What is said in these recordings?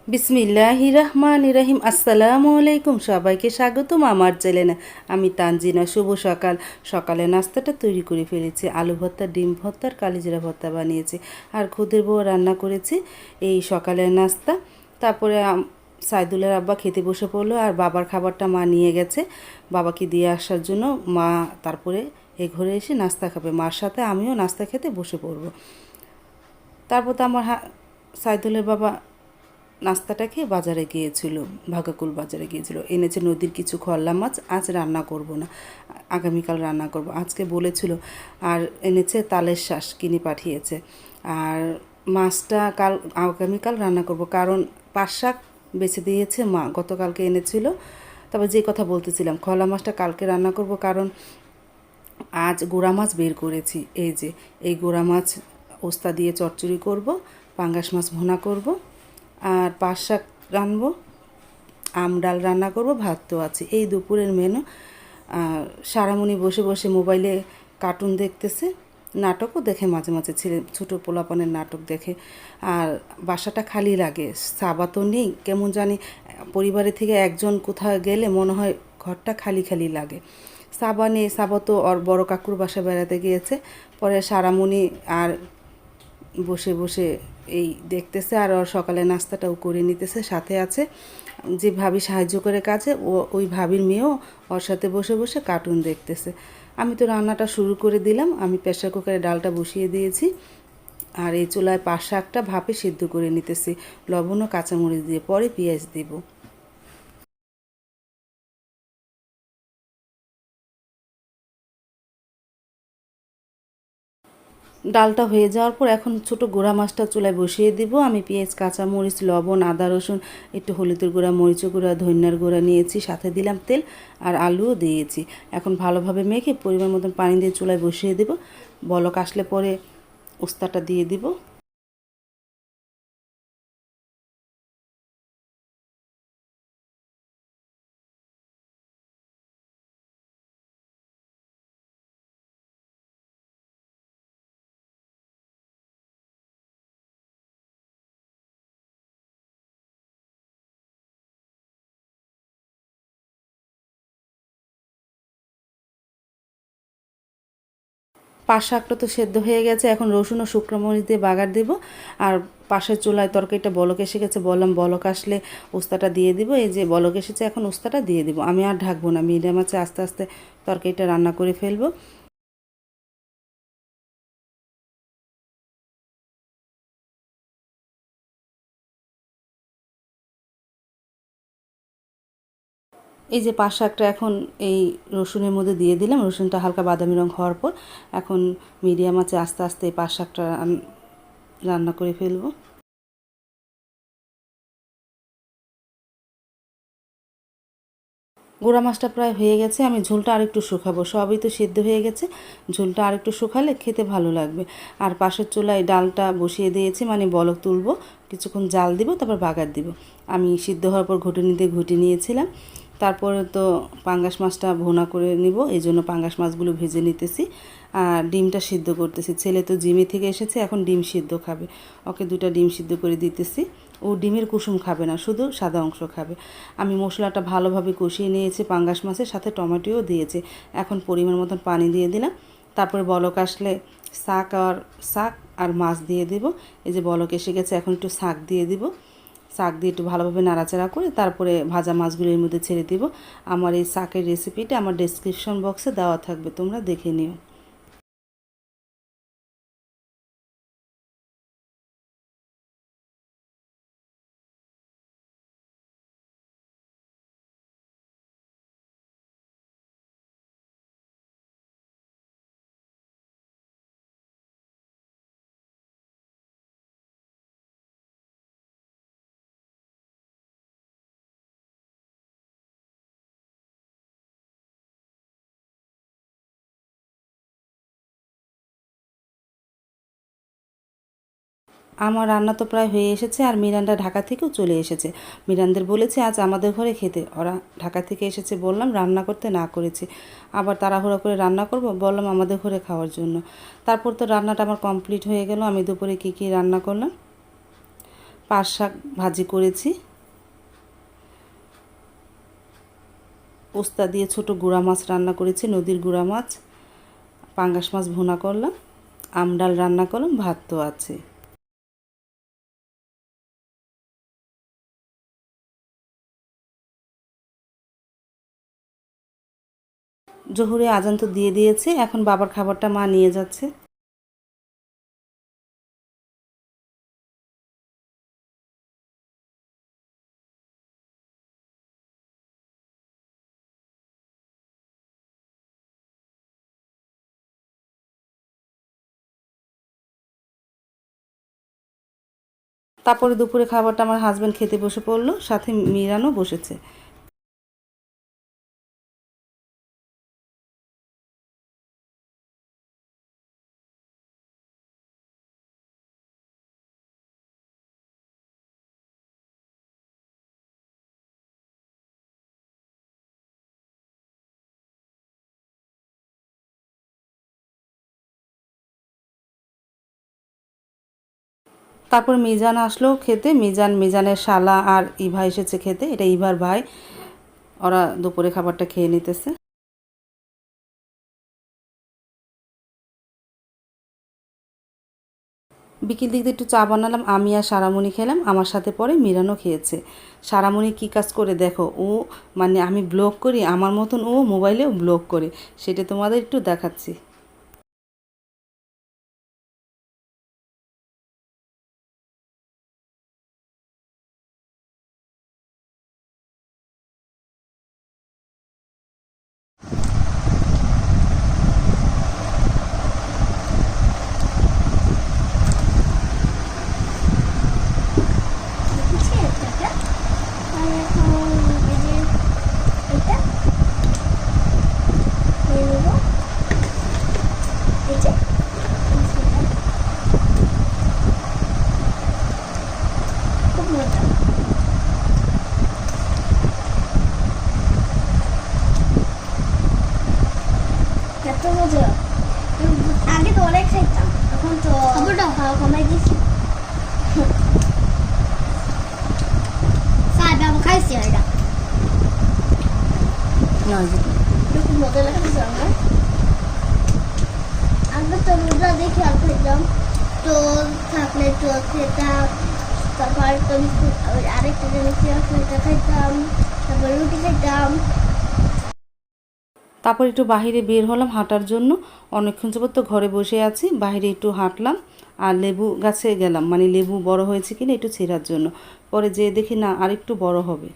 বিসমিল্লাহির রহমানির রহিম। আসসালামু আলাইকুম, সবাইকে স্বাগতম আমার চ্যানেলে। আমি তানজিনা। শুভ সকাল। সকালে নাস্তাটা তৈরি করে ফেলেছি। আলু ভর্তা, ডিম ভর্তা আর কালিজিরা ভর্তা বানিয়েছি, আর খুদের বউ রান্না করেছি এই সকালের নাস্তা। তারপরে সাইদুলের আব্বা খেতে বসে পড়লো, আর বাবার খাবারটা মা নিয়ে গেছে বাবাকে দিয়ে আসার জন্য। মা তারপরে এই ঘরে এসে নাস্তা খাবে, মার সাথে আমিও নাস্তা খেতে বসে পড়বো। তারপর তো আমার সাইদুলের বাবা নাস্তাটা খেয়ে বাজারে গিয়েছিল, ভাগাকুল বাজারে গিয়েছিল, এনেছে নদীর কিছু খল্লা মাছ। আজ রান্না করব না, আগামীকাল রান্না করব, আজকে বলেছিল। আর এনেছে তালের শাঁস কিনে পাঠিয়েছে। আর মাছটা আগামীকাল রান্না করব, কারণ পাট শাক বেছে দিয়েছে মা, গতকালকে এনেছিল। তবে যে কথা বলতেছিলাম, খলা মাছটা কালকে রান্না করব, কারণ আজ গোড়া মাছ বের করেছি। এই যে এই গোড়া মাছ ওস্তা দিয়ে চচ্চড়ি করব, পাঙ্গাস মাছ ভুনা করব, আর পাট শাক রানবো, আম ডাল রান্না করব, ভাত তো আছে। এই দুপুরের মেনু। সারামণি বসে বসে মোবাইলে কার্টুন দেখতেছে, নাটকও দেখে মাঝে মাঝে, ছেলে ছোটো পোলাপানের নাটক দেখে। আর বাসাটা খালি লাগে, সাবা তো নেই, কেমন জানি পরিবারের থেকে একজন কোথাও গেলে মনে হয় ঘরটা খালি খালি লাগে। সাবা নেই, সাবা তো ওর বড় কাকুর বাসা বেড়াতে গিয়েছে। পরে সারামণি আর বসে বসে এই দেখতেছে, আর ওর সকালে নাস্তাটাও করে নিতেছে। সাথে আছে যে ভাবি সাহায্য করে কাজে, ওই ভাবির মেয়েও ওর সাথে বসে বসে কার্টুন দেখতেছে। আমি তো রান্নাটা শুরু করে দিলাম। আমি প্রেসার কুকারে ডালটা বসিয়ে দিয়েছি, আর এই চুলায় পাট শাকটা ভাপে সিদ্ধ করে নিতেছি লবণ ও কাঁচামরিচ দিয়ে, পরে পেঁয়াজ দেব। ডালটা হয়ে যাওয়ার পর এখন ছোটো গুঁড়া মাছটা চুলায় বসিয়ে দিব। আমি পেঁয়াজ, কাঁচামরিচ, লবণ, আদা, রসুন, একটু হলুদের গুঁড়া, মরিচের গুঁড়া, ধনিয়ার গুঁড়া নিয়েছি, সাথে দিলাম তেল, আর আলুও দিয়েছি। এখন ভালোভাবে মেখে পরিমাণ মতন পানি দিয়ে চুলায় বসিয়ে দেব। বলক আসলে পরে উস্তাটা দিয়ে দিব। পাট শাকটা তো সেদ্ধ হয়ে গেছে, এখন রসুন ও শুকনো মরিচ দিয়ে বাগার দেব। আর পাশের চুলায় তরকারিটা বলক এসে গেছে, বললাম বলক আসলে উস্তাটা দিয়ে দিব। এই যে বলক এসেছে, এখন উস্তাটা দিয়ে দিব। আমি আর ঢাকবো না, মিডিয়াম আছে আস্তে আস্তে তরকারিটা রান্না করে ফেলবো। এই যে পাট শাকটা এখন এই রসুনের মধ্যে দিয়ে দিলাম। রসুনটা হালকা বাদামি রং হওয়ার পর এখন মিডিয়াম আছে আস্তে আস্তে এই পাট শাকটা রান্না করে ফেলবো। গুঁড়া মাছটা প্রায় হয়ে গেছে, আমি ঝোলটা আরেকটু শুকাবো। সবই তো সিদ্ধ হয়ে গেছে, ঝোলটা আরেকটু শুকালে খেতে ভালো লাগবে। আর পাশের চুলায় ডালটা বসিয়ে দিয়েছি, মানে বলক তুলবো, কিছুক্ষণ জাল দিব, তারপর বাগার দিব। আমি সিদ্ধ হওয়ার পর ঘুটে নিতে ঘুটে নিয়েছিলাম। তারপরে তো পাঙ্গাস মাছটা ভুনা করে নিব, এই জন্য পাঙ্গাস মাছগুলো ভেজে নিতেছি। আর ডিমটা সিদ্ধ করতেছি। ছেলে তো জিমে থেকে এসেছে, এখন ডিম সিদ্ধ খাবে, ওকে দুটা ডিম সিদ্ধ করে দিতেছি। ও ডিমের কুসুম খাবে না, শুধু সাদা অংশ খাবে। আমি মশলাটা ভালোভাবে কষিয়ে নিয়েছি, পাঙ্গাস মাছের সাথে টমেটোও দিয়েছি। এখন পরিমাণ মতন পানি দিয়ে দিলাম। তারপরে বলক আসলে শাক আর মাছ দিয়ে দিব। এই যে বলক এসে গেছে, এখন একটু শাক দিয়ে দিব। শাক দিয়ে একটু ভালোভাবে নাড়াচাড়া করে তারপরে ভাজা মাছগুলো এর মধ্যে ছেড়ে দিব। আমার এই শাকের রেসিপিটা আমার ডেসক্রিপশন বক্সে দেওয়া থাকবে, তোমরা দেখে নিও। আমার রান্না তো প্রায় হয়ে এসেছে, আর মিরান্ডা ঢাকা থেকেও চলে এসেছে। মিরানদের বলেছি আজ আমাদের ঘরে খেতে, ওরা ঢাকা থেকে এসেছে, বললাম রান্না করতে না করেছি, আবার তাড়াহুড়ো করে রান্না করব, বললাম আমাদের ঘরে খাওয়ার জন্য। তারপর তো রান্নাটা আমার কমপ্লিট হয়ে গেল। আমি দুপুরে কী কী রান্না করলাম পাট শাক ভাজি করেছি, পোস্তা দিয়ে ছোট গুঁড়া মাছ রান্না করেছি, নদীর গুঁড়া মাছ, পাঙ্গাস মাছ ভুনা করলাম, আমডাল রান্না করলাম, ভাত তো আছে। জোহরে আজান তো দিয়ে দিয়েছে, এখন বাবার খাবারটা মা নিয়ে যাচ্ছে। তারপরে দুপুরে খাবারটা আমার হাজব্যান্ড খেতে বসে পড়লো, সাথে মিরানও বসেছে। তারপর মিজান আসলো খেতে, মিজানের শালা আর ইভা এসেছে খেতে, এটা ইভার ভাই। ওরা দুপুরে খাবারটা খেয়ে নিতেছে। বিকেল দিক দিয়ে একটু চা বানালাম, আমি আর সারামণি খেলাম, আমার সাথে পরে মিরানও খেয়েছে। সারামণি কী কাজ করে দেখো, ও মানে আমি ব্লগ করি আমার মতন ও মোবাইলেও ব্লগ করে, সেটা তোমাদের একটু দেখাচ্ছি। এত মজা, আগে তো অনেক খাইতাম, এখন তো খাওয়া কমাই দিয়েছি। আমি খাইছি এটা, খুব মজা লাগছে আমার। আগে তো রোজা দেখে আর খাইতাম, তো থাকলে তো খেতাম, তারপর তো আরেকটা জিনিস খাইতাম, তারপর রুটি খাইতাম। তারপর একটু বাইরে বের হলাম হাঁটার জন্য, অনেকক্ষণ যাবত তো ঘরে বসে আছি, বাইরে একটু হাঁটলাম। আর লেবু গাছে গেলাম, মানে লেবু বড় হয়েছে কিনা একটু ছেঁড়ার জন্য, পরে যেয়ে দেখি না আর একটু বড় হবে।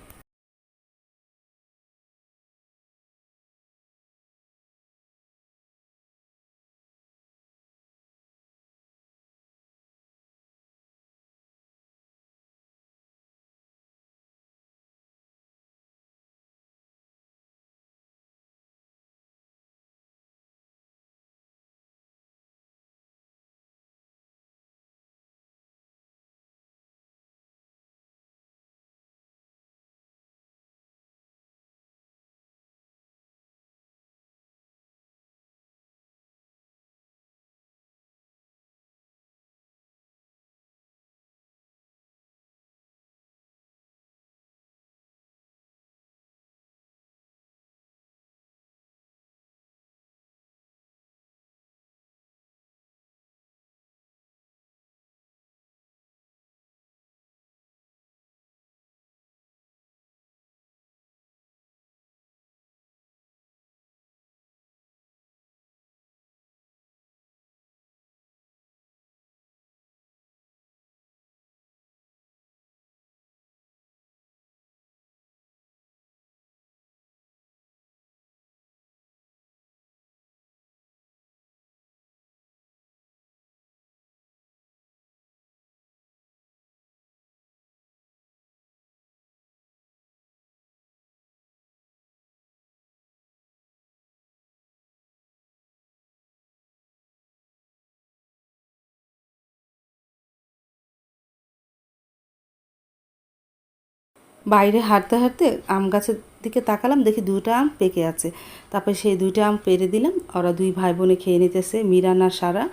বাইরে হাঁটতে হাঁটতে আম গাছের দিকে তাকালাম, দেখি দুইটা আম পেকে আছে। তারপরে সেই দুইটা আম পেড়ে দিলাম, ওরা দুই ভাই বোনে খেয়ে নিতেছে, মিরান আর সারা।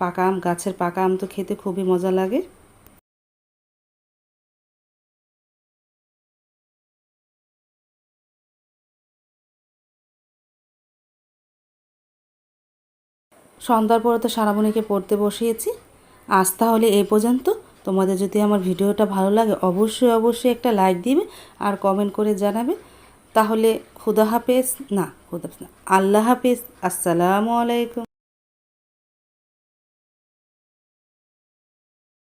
পাকা আম, গাছের পাকা আম তো খেতে খুবই মজা লাগে। সন্ধ্যার পরে তো সারামণিকে পড়তে বসিয়েছি। আজ তাহলে এই পর্যন্ত। তোমাদের যদি আমার ভিডিওটা ভালো লাগে অবশ্যই একটা লাইক দিবে আর কমেন্ট করে জানাবে। তাহলে খুদা হাফেজ, না খুদা হাফেজ না, আল্লাহ হাফেজ, আসসালামু আলাইকুম।